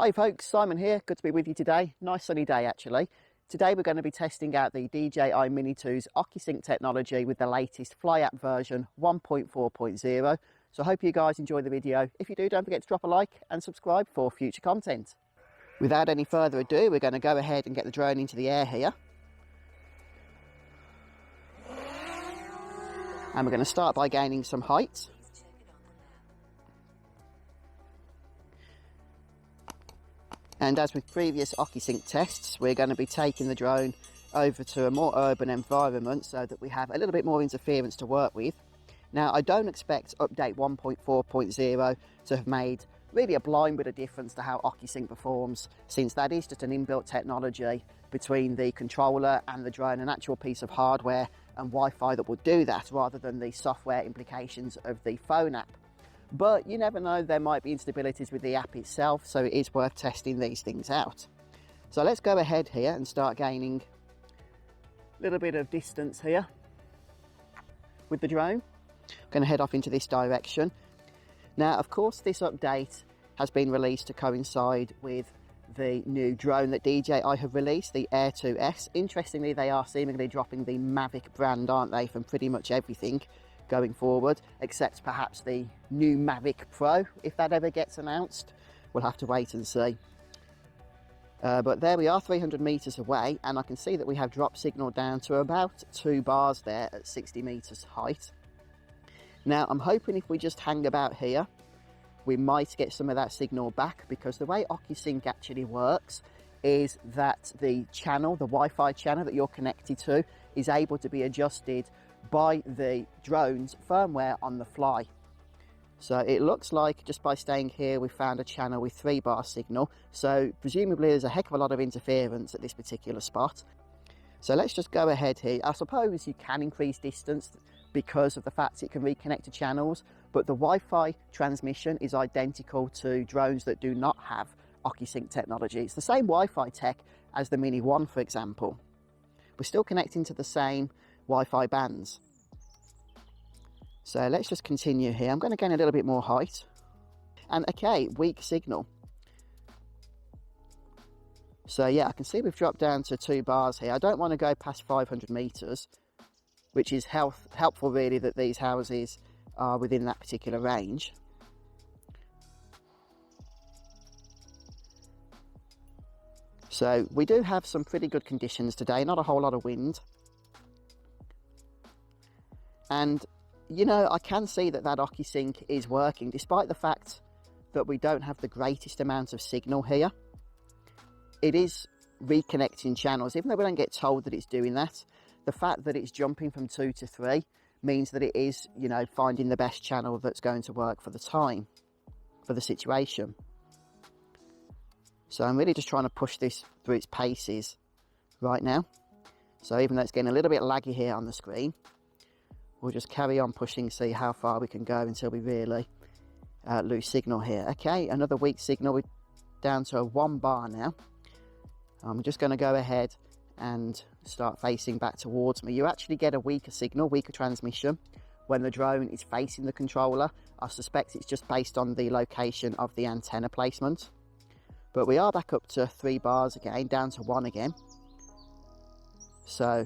Hi folks, Simon here, good to be with you today. Nice sunny day actually. Today we're going to be testing out the DJI Mini 2's Ocusync technology with the latest Fly app version 1.4.0. So I hope you guys enjoy the video. If you do, don't forget to drop a like and subscribe for future content. Without any further ado, we're going to go ahead and get the drone into the air here. And we're going to start by gaining some height. And as with previous Ocusync tests, we're going to be taking the drone over to a more urban environment so that we have a little bit more interference to work with. Now, I don't expect update 1.4.0 to have made really a blind bit of difference to how Ocusync performs, since that is just an inbuilt technology between the controller and the drone, an actual piece of hardware and Wi-Fi that will do that, rather than the software implications of the phone app. But you never know, there might be instabilities with the app itself, so it is worth testing these things out. So let's go ahead here and start gaining a little bit of distance here with the drone. I'm going to head off into this direction. Now, of course, this update has been released to coincide with the new drone that DJI have released, the Air 2S. Interestingly, they are seemingly dropping the Mavic brand, aren't they, from pretty much everything going forward, except perhaps the new Mavic Pro, if that ever gets announced. We'll have to wait and see. But there we are, 300 meters away, and I can see that we have drop signal down to about 2 bars there at 60 meters height. Now, I'm hoping if we just hang about here, we might get some of that signal back, because the way Ocusync actually works is that the channel, the Wi-Fi channel that you're connected to, is able to be adjusted by the drone's firmware on the fly. So it looks like just by staying here we found a channel with 3 bar signal, so presumably there's a heck of a lot of interference at this particular spot. So let's just go ahead here. I suppose you can increase distance because of the fact it can reconnect to channels, but the Wi-Fi transmission is identical to drones that do not have Ocusync technology. It's the same Wi-Fi tech as the Mini 1, for example. We're still connecting to the same Wi-Fi bands. So let's just continue here. I'm going to gain a little bit more height. And okay, weak signal. So yeah, I can see we've dropped down to 2 bars here. I don't want to go past 500 meters, which is helpful really that these houses are within that particular range. So we do have some pretty good conditions today, not a whole lot of wind. And, you know, I can see that Ocusync is working, despite the fact that we don't have the greatest amount of signal here. It is reconnecting channels, even though we don't get told that it's doing that. The fact that it's jumping from 2 to 3 means that it is, you know, finding the best channel that's going to work for the time, for the situation. So I'm really just trying to push this through its paces right now. So even though it's getting a little bit laggy here on the screen, we'll just carry on pushing, see how far we can go until we really lose signal here. Okay, another weak signal. We're down to a 1 bar now. I'm just going to go ahead and start facing back towards me. You actually get a weaker signal, weaker transmission when the drone is facing the controller. I suspect it's just based on the location of the antenna placement. But we are back up to 3 bars again, down to 1 again. So,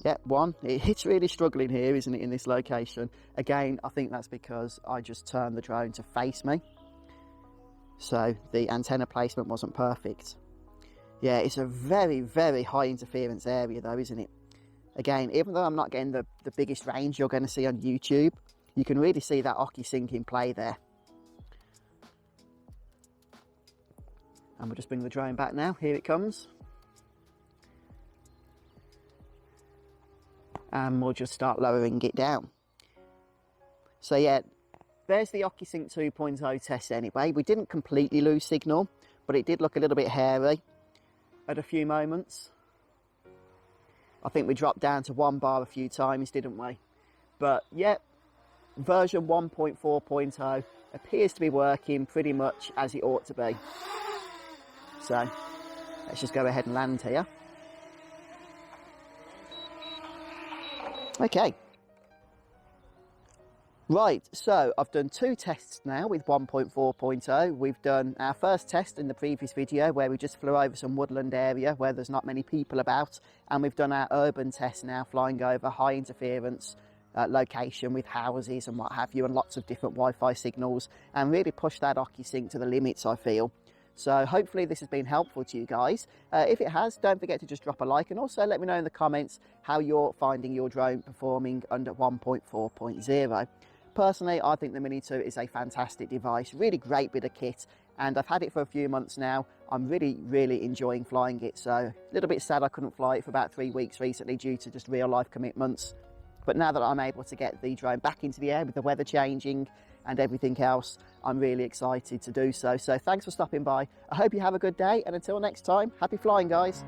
yeah, 1. It's really struggling here, isn't it, in this location? Again, I think that's because I just turned the drone to face me. So the antenna placement wasn't perfect. Yeah, it's a very, very high interference area though, isn't it? Again, even though I'm not getting the biggest range you're going to see on YouTube, you can really see that Ocusync in play there. And we'll just bring the drone back now. Here it comes. And we'll just start lowering it down. So yeah, there's the Ocusync 2.0 test anyway. We didn't completely lose signal, but it did look a little bit hairy at a few moments. I think we dropped down to 1 bar a few times, didn't we? But yeah, version 1.4.0 appears to be working pretty much as it ought to be. So let's just go ahead and land here. Okay. Right, so I've done 2 tests now with 1.4.0. We've done our first test in the previous video where we just flew over some woodland area where there's not many people about, and we've done our urban test now, flying over high interference location with houses and what have you, and lots of different Wi-Fi signals, and really pushed that Ocusync to the limits, I feel. So hopefully this has been helpful to you guys. If it has, don't forget to just drop a like, and also let me know in the comments how you're finding your drone performing under 1.4.0. Personally, I think the Mini 2 is a fantastic device, really great bit of kit, and I've had it for a few months now. I'm really enjoying flying it, so a little bit sad I couldn't fly it for about 3 weeks recently due to just real life commitments. But now that I'm able to get the drone back into the air with the weather changing and everything else, I'm really excited to do so. So thanks for stopping by. I hope you have a good day, and until next time, happy flying, guys.